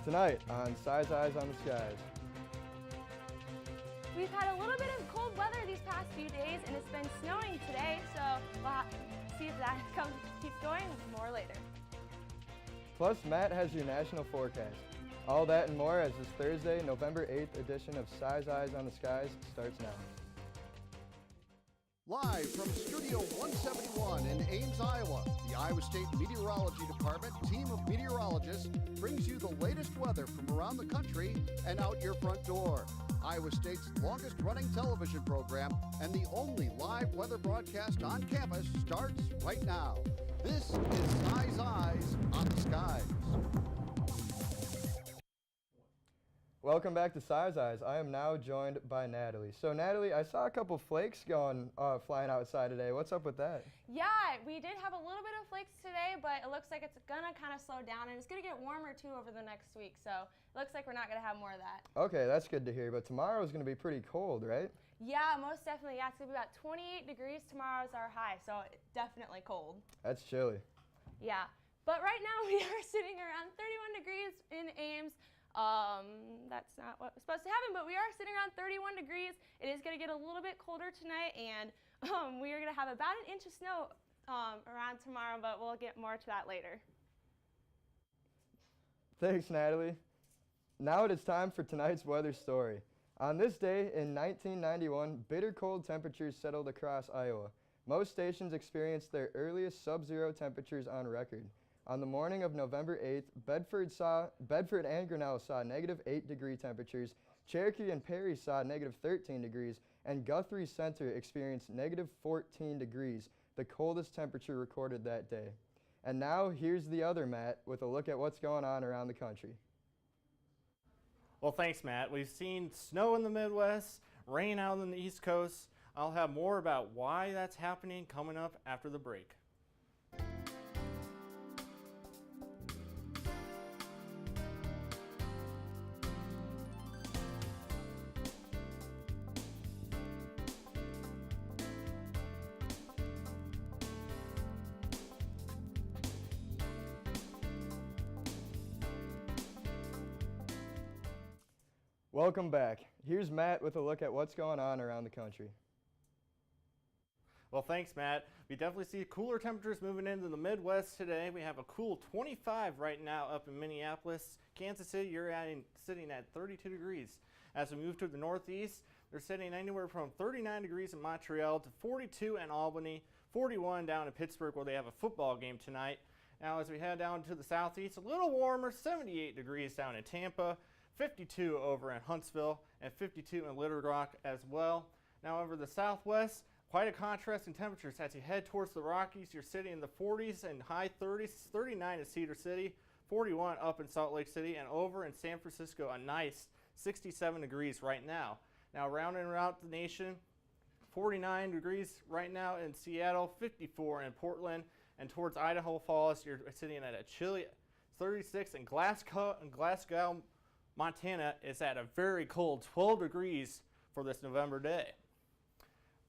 Tonight on Size Eyes on the Skies. We've had a little bit of cold weather these past few days and it's been snowing today, so we'll see if that keeps going more later. Plus, Matt has your national forecast. All that and more as this Thursday, November 8th edition of Size Eyes on the Skies starts now. Live from Studio 171 in Ames, Iowa, the Iowa State Meteorology Department team of meteorologists brings you the latest weather from around the country and out your front door. Iowa State's longest running television program and the only live weather broadcast on campus starts right now. This is Size Eyes on the Skies. Welcome back to Size Eyes. I am now joined by Natalie. So Natalie, I saw a couple flakes flying outside today. What's up with that? Yeah, we did have a little bit of flakes today, but it looks like it's gonna kind of slow down and it's gonna get warmer too over the next week. So it looks like we're not gonna have more of that. Okay, that's good to hear. But tomorrow is gonna be pretty cold, right? Yeah, most definitely. Yeah, it's gonna be about 28 degrees tomorrow is our high, so definitely cold. That's chilly. Yeah, but right now we are sitting around 31 degrees in Ames. That's not what was supposed to happen, but we are sitting around 31 degrees. It is going to get a little bit colder tonight, and we are going to have about an inch of snow around tomorrow, but we'll get more to that later. Thanks, Natalie. Now it is time for tonight's weather story. On this day in 1991, bitter cold temperatures settled across Iowa. Most stations experienced their earliest sub-zero temperatures on record. On the morning of November 8th, Bedford and Grinnell saw -8 degree temperatures, Cherokee and Perry saw -13 degrees, and Guthrie Center experienced -14 degrees, the coldest temperature recorded that day. And now here's the other Matt with a look at what's going on around the country. Well, thanks, Matt. We've seen snow in the Midwest, rain out on the East Coast. I'll have more about why that's happening coming up after the break. Welcome back. Here's Matt with a look at what's going on around the country. Well, thanks, Matt. We definitely see cooler temperatures moving into the Midwest today. We have a cool 25 right now up in Minneapolis. Kansas City, you're sitting at 32 degrees. As we move to the Northeast, they're sitting anywhere from 39 degrees in Montreal to 42 in Albany, 41 down in Pittsburgh where they have a football game tonight. Now, as we head down to the Southeast, a little warmer, 78 degrees down in Tampa, 52 over in Huntsville, and 52 in Little Rock as well. Now over the Southwest, quite a contrast in temperatures. As you head towards the Rockies, you're sitting in the 40s and high 30s, 39 in Cedar City, 41 up in Salt Lake City, and over in San Francisco, a nice 67 degrees right now. Now rounding around the nation, 49 degrees right now in Seattle, 54 in Portland, and towards Idaho Falls, you're sitting at a chilly 36 in Glasgow, Montana is at a very cold 12 degrees for this November day.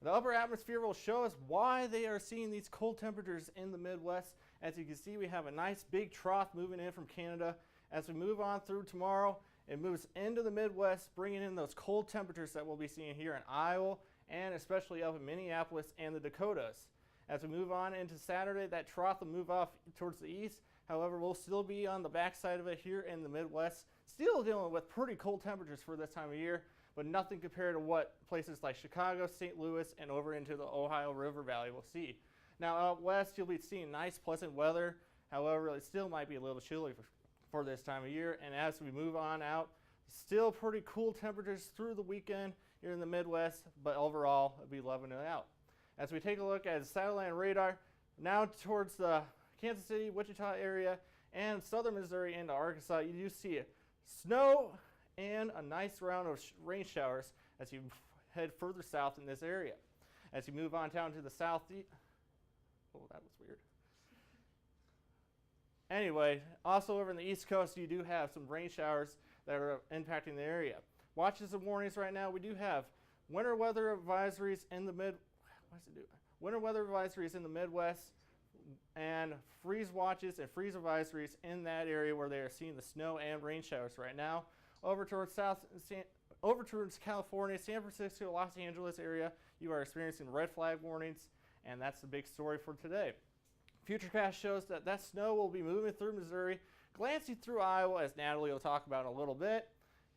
The upper atmosphere will show us why they are seeing these cold temperatures in the Midwest. As you can see, we have a nice big trough moving in from Canada. As we move on through tomorrow, it moves into the Midwest, bringing in those cold temperatures that we'll be seeing here in Iowa and especially up in Minneapolis and the Dakotas. As we move on into Saturday, that trough will move off towards the east. However, we'll still be on the backside of it here in the Midwest, still dealing with pretty cold temperatures for this time of year, but nothing compared to what places like Chicago, St. Louis, and over into the Ohio River Valley will see. Now out west, you'll be seeing nice, pleasant weather. However, it still might be a little chilly for this time of year. And as we move on out, still pretty cool temperatures through the weekend here in the Midwest, but overall, it'll be leveling it out. As we take a look at satellite radar, now towards the Kansas City, Wichita area, and southern Missouri into Arkansas, you do see snow and a nice round of rain showers as you head further south in this area. As you move on down to the southeast, oh, that was weird. Anyway, also over in the East Coast, you do have some rain showers that are impacting the area. Watches and warnings right now, we do have winter weather advisories in the Winter weather advisories in the Midwest, and freeze watches and freeze advisories in that area where they are seeing the snow and rain showers right now. Over towards California, San Francisco, Los Angeles area, you are experiencing red flag warnings, and that's the big story for today. Futurecast shows that that snow will be moving through Missouri, glancing through Iowa, as Natalie will talk about in a little bit,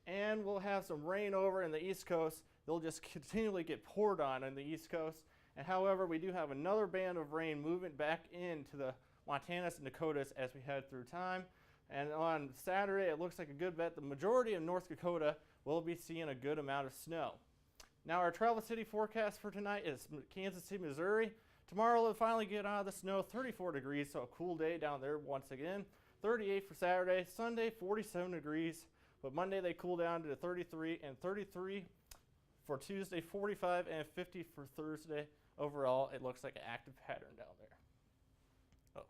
and we'll have some rain over in the East Coast. They'll just continually get poured on the East Coast. And however, we do have another band of rain moving back into the Montanas and Dakotas as we head through time. And on Saturday, it looks like a good bet the majority of North Dakota will be seeing a good amount of snow. Now, our Traverse City forecast for tonight is Kansas City, Missouri. Tomorrow, we'll finally get out of the snow, 34 degrees, so a cool day down there once again. 38 for Saturday. Sunday, 47 degrees. But Monday, they cool down to 33 and 33 for Tuesday, 45 and 50 for Thursday. Overall, it looks like an active pattern down there. Oh.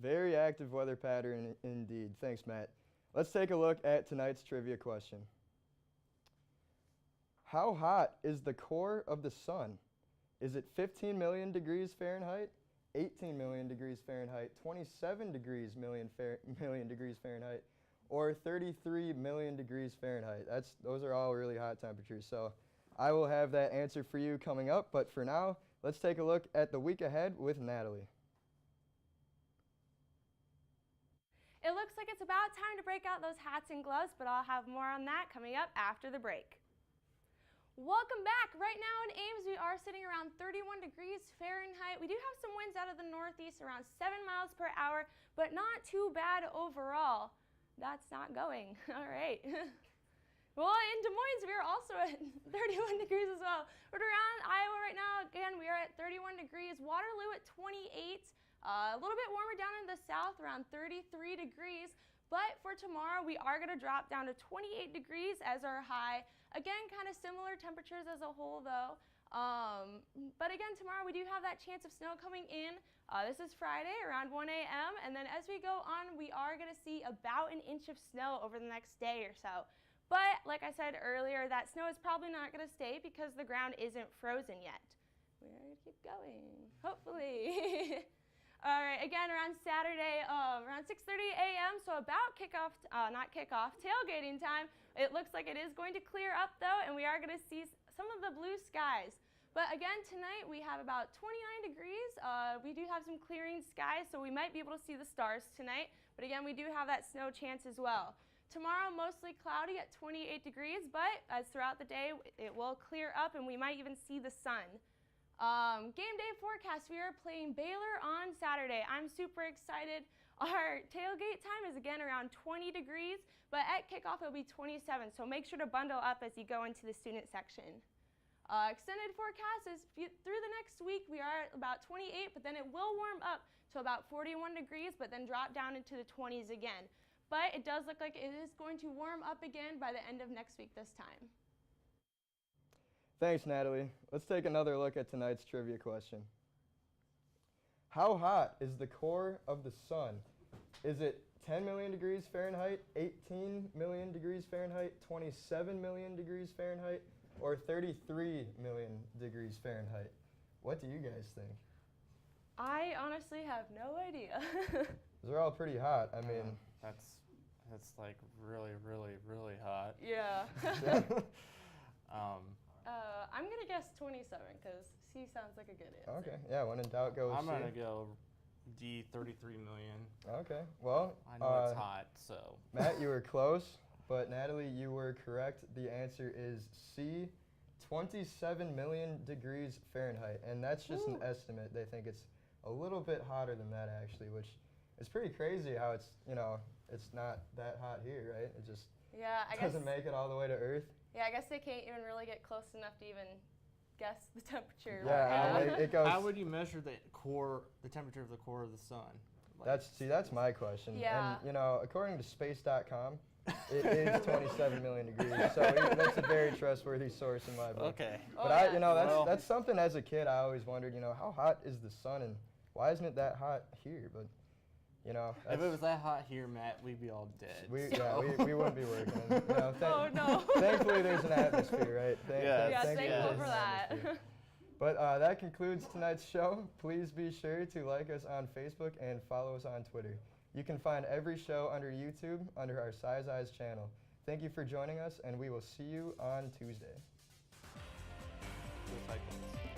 Very active weather pattern indeed. Thanks, Matt. Let's take a look at tonight's trivia question. How hot is the core of the sun? Is it 15 million degrees Fahrenheit, 18 million degrees Fahrenheit, 27 million degrees Fahrenheit, or 33 million degrees Fahrenheit? Those are all really hot temperatures. So I will have that answer for you coming up. But for now, let's take a look at the week ahead with Natalie. It looks like it's about time to break out those hats and gloves, but I'll have more on that coming up after the break. Welcome back. Right now in Ames, we are sitting around 31 degrees Fahrenheit. We do have some winds out of the northeast around 7 miles per hour, but not too bad overall. That's not going. All right. Well, in Des Moines, we are also at 31 degrees as well. But around Iowa right now, again, we are at 31 degrees. Waterloo at 28. A little bit warmer down in the south, around 33 degrees. But for tomorrow, we are going to drop down to 28 degrees as our high. Again, kind of similar temperatures as a whole, though. But again, tomorrow we do have that chance of snow coming in. This is Friday around 1 a.m. And then as we go on, we are going to see about an inch of snow over the next day or so. But like I said earlier, that snow is probably not going to stay because the ground isn't frozen yet. We're going to keep going, hopefully. All right, again, around Saturday, around 6:30 a.m., so about tailgating time. It looks like it is going to clear up, though, and we are going to see some of the blue skies. But again, tonight we have about 29 degrees. We do have some clearing skies, so we might be able to see the stars tonight. But again, we do have that snow chance as well. Tomorrow, mostly cloudy at 28 degrees, but as throughout the day, it will clear up, and we might even see the sun. Game day forecast, we are playing Baylor on Saturday. I'm super excited. Our tailgate time is again around 20 degrees, but at kickoff it'll be 27, so make sure to bundle up as you go into the student section. Extended forecast is through the next week we are at about 28, but then it will warm up to about 41 degrees, but then drop down into the 20s again. But it does look like it is going to warm up again by the end of next week this time. Thanks, Natalie. Let's take another look at tonight's trivia question. How hot is the core of the sun? Is it 10 million degrees Fahrenheit, 18 million degrees Fahrenheit, 27 million degrees Fahrenheit, or 33 million degrees Fahrenheit? What do you guys think? I honestly have no idea. Those are all pretty hot. I mean, that's like really, really, really hot. Yeah. I'm going to guess 27 because C sounds like a good answer. Okay, yeah, when in doubt, go with I'm C. going to go D, 33 million. Okay, well. I know it's hot, so. Matt, you were close, but Natalie, you were correct. The answer is C, 27 million degrees Fahrenheit, and that's just an estimate. They think it's a little bit hotter than that, actually, which is pretty crazy how it's, it's not that hot here, right? It just doesn't make it all the way to Earth. Yeah, I guess they can't even really get close enough to even guess the temperature. Yeah, it goes. How would you measure the temperature of the core of the sun? Like, that's my question. Yeah. And according to space.com, it is 27 million degrees. So that's a very trustworthy source in my book. Okay. But that's something as a kid I always wondered. How hot is the sun and why isn't it that hot here? But if it was that hot here, Matt, we'd be all dead. We wouldn't be working. Oh no. Thankfully, there's an atmosphere, right? Thankful for that. But that concludes tonight's show. Please be sure to like us on Facebook and follow us on Twitter. You can find every show under YouTube under our Size Eyes channel. Thank you for joining us, and we will see you on Tuesday. Cyclones.